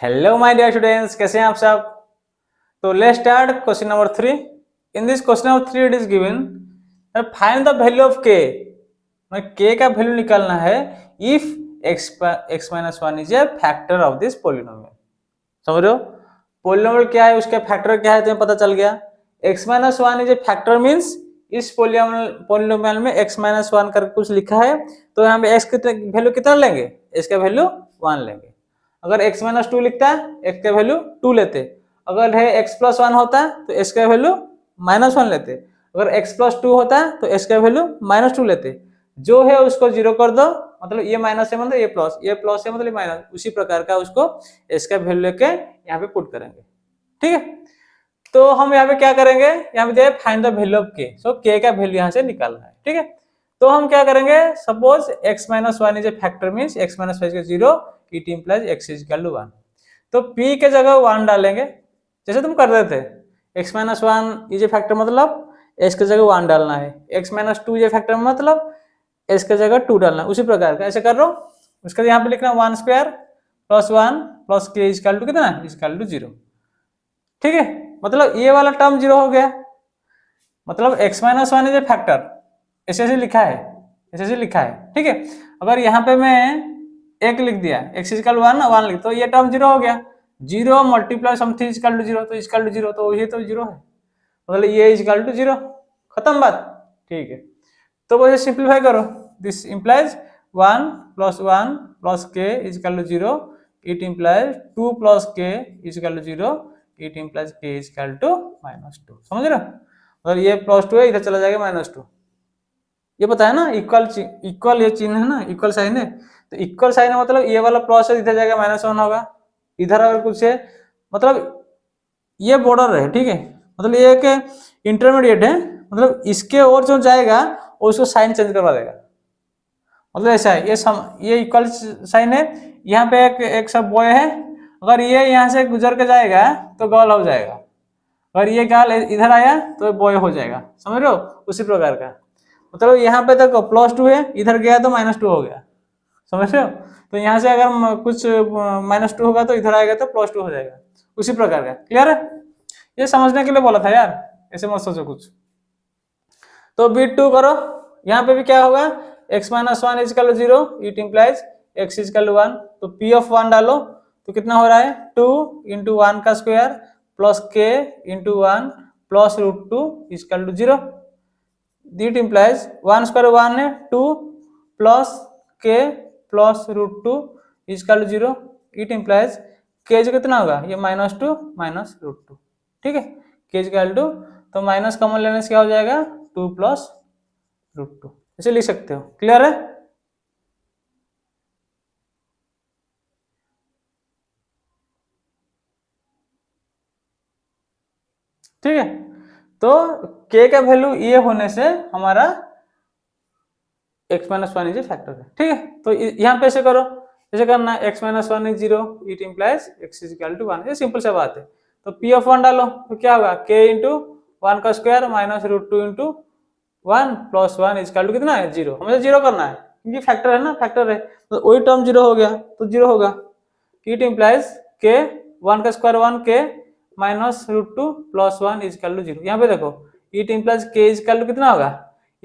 Hello my dear students, कैसे हैं आप सब। तो let's start question number 3। In this question number 3 it is given find the value of के। के का वैल्यू निकालना है if x minus one is a factor of this polynomial. समझ रहे हो, पोलिनोमियल क्या है, उसका फैक्टर क्या है, तुम्हें पता चल गया। x minus one is a factor means इस पोलिनोमियल में x माइनस वन करके कुछ लिखा है, तो यहाँ पे x की वैल्यू कितना लेंगे, x का वैल्यू 1 लेंगे। अगर x माइनस टू लिखता है, x का वैल्यू 2 लेते। अगर है x प्लस वन होता है तो x का वैल्यू -1 लेते। अगर x प्लस टू होता है तो x का वैल्यू -2 लेते। जो है उसको जीरो कर दो, मतलब ये माइनस है मतलब ये प्लस, ये प्लस है मतलब ये माइनस, उसी प्रकार का उसको x का वैल्यू लेके यहाँ पे पुट करेंगे। ठीक है, तो हम यहाँ पे क्या करेंगे, यहाँ पे they find the value of k। So k का वैल्यू यहाँ से निकालना है। ठीक है, तो हम क्या करेंगे, suppose x minus one is a factor means x minus one is 0, it implies x is equal to 1। तो p के जगह 1 डालेंगे, जैसे तुम कर रहे थे। x minus one is a factor मतलब x के जगह 1 डालना है, x minus two is a factor मतलब x के जगह 2 डालना है। उसी प्रकार का ऐसे कर रहा हूँ। उसके यहाँ पे लिखना 1 square plus 1 plus k is equal to कितना, इज इक्वल टू 0। ठीक है, मतलब ये वाला टर्म 0 हो गया, मतलब x minus one is a factor, ऐसे लिखा है, ऐसे लिखा है। ठीक है, अगर यहाँ पे मैं एक लिख दिया x इक्वल 1 1 लिख, तो ये टर्म 0 हो गया। 0 मल्टीप्लाई समथिंग इक्वल टू 0, तो इक्वल टू 0, तो ये तो 0 है, मतलब ये इक्वल टू 0, खत्म बात। ठीक है, तो वैसे सिंप्लीफाई करो, this implies 1 plus 1 plus k is equal to 0, it implies 2 plus k is equal to 0, it implies k is equal to -2। समझ रहे हो, अगर ये +2 है, इधर चला जाएगा -2। ये पता है ना, इक्वल इक्वल ये चिन्ह है ना, इक्वल साइन है, तो इक्वल साइन है मतलब ये वाला प्लस है, इधर जाएगा -1 होगा। इधर अगर कुछ है मतलब ये बॉर्डर है। ठीक है, मतलब ये एक इंटरमीडिएट है, मतलब इसके और जो जाएगा वो उसको साइन चेंज करवा देगा, मतलब ऐसा है। ये इक्वल साइन है, यहाँ पे एक सब बॉय है, अगर ये यहाँ से गुजर के जाएगा तो गर्ल हो जाएगा, अगर ये गर्ल इधर आया तो बॉय हो जाएगा। समझ रहे हो, उसी प्रकार का, मतलब यहाँ पे तक +2 है, इधर गया तो -2 हो गया। समझ रहे हो, तो यहाँ से अगर कुछ -2 होगा तो इधर आएगा तो +2 हो जाएगा, उसी प्रकार का। क्लियर है, ये समझने के लिए बोला था यार, ऐसे मत सोचो कुछ। तो B2 करो, यहाँ पे भी क्या होगा, x minus one is equal to 0, it implies x is equal to 1। तो P ऑफ 1 डालो तो कितना हो रहा है, 2 इंटू 1 का square plus k into 1 plus √2 is equal to 0। It implies 1 square 1 है, 2 plus k plus √2 is equal to 0। It implies k जो कितना होगा, ये -2 माइनस √2। ठीक है, k इज इक्वल टू, तो माइनस कॉमन लेने से क्या हो जाएगा, 2 प्लस √2, ऐसे लिख सकते हो। क्लियर है, ठीक है। तो k का वैल्यू ये होने से हमारा x minus one is a factor है। ठीक है, तो यहाँ पे ऐसे करो, ऐसे करना है, x minus one is 0, it implies x is equal to 1। ये सिंपल सा बात है। तो p ऑफ 1 डालो तो क्या होगा, k इंटू 1 का square minus √2 into 1 plus 1 is equal to कितना है, 0। हमें 0 करना है क्योंकि फैक्टर है ना, फैक्टर है, तो वही टर्म 0 हो गया तो 0 होगा। इट इंप्लाइज k 1 का square 1k minus √2 plus 1 is equal to 0। यहाँ पे देखो, it implies k is equal to कितना होगा,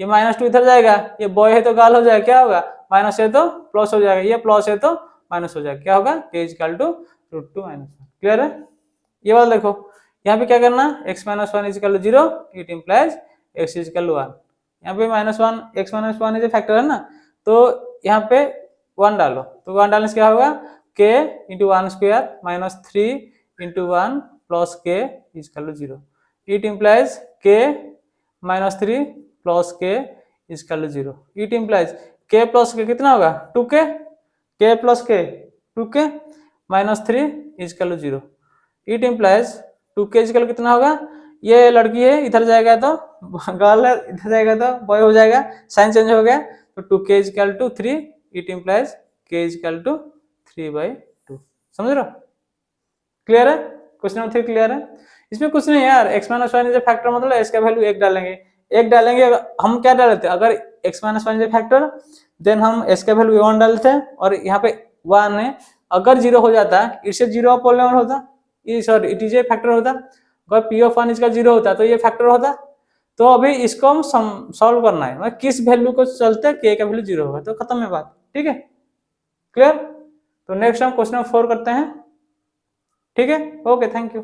ये -2 इधर जाएगा, ये बॉय है तो गर्ल हो जाएगा, क्या होगा, माइनस है तो प्लस हो जाएगा, ये प्लस है तो माइनस हो जाएगा, क्या होगा, k is equal to √2 minus 1। Clear है, ये वाला देखो, यहाँ पे क्या करना, x minus one is equal to 0, it implies x is equal to 1। यहाँ पे -1, x minus one is factor है ना, तो यहाँ पे 1 डालो, तो 1 डालने से क्या होगा, k into 1 square minus 3 into 1 plus k is equal to 0। It implies k minus 3 plus k is equal to 0। It implies k plus k कितना होगा, 2k, k plus k 2k minus 3 is equal to 0। It implies 2k is equal कितना होगा, ये लड़की है इधर जाएगा तो गर्ल है, इधर जाएगा तो बॉय हो जाएगा, साइन चेंज हो गया, तो 2k is equal to 3। It implies k is equal to 3/2। समझ रहे हो, क्लियर है, क्वेश्चन नंबर 3 क्लियर है। इसमें कुछ नहीं यार, x minus one is a factor मतलब इसका वैल्यू 1 डालेंगे, 1 डालेंगे। हम क्या डालते हैं, अगर x minus one is a factor then हम s का वैल्यू 1 डालते हैं, और यहाँ पे 1 है, अगर जीरो हो जाता है इससे जीरो पोल नंबर होता, sorry it is a factor होता। अगर पी ऑफ 1 इसका जीरो होता तो ये फैक्टर होता। तो अभी इसको हम सॉल्व करना है, मतलब किस वैल्यू को चलते के का वैल्यू जीरो होगा, तो खत्म है बात। ठीक है, क्लियर। तो नेक्स्ट हम क्वेश्चन नंबर 4 करते हैं। ठीक है, ओके, थैंक यू।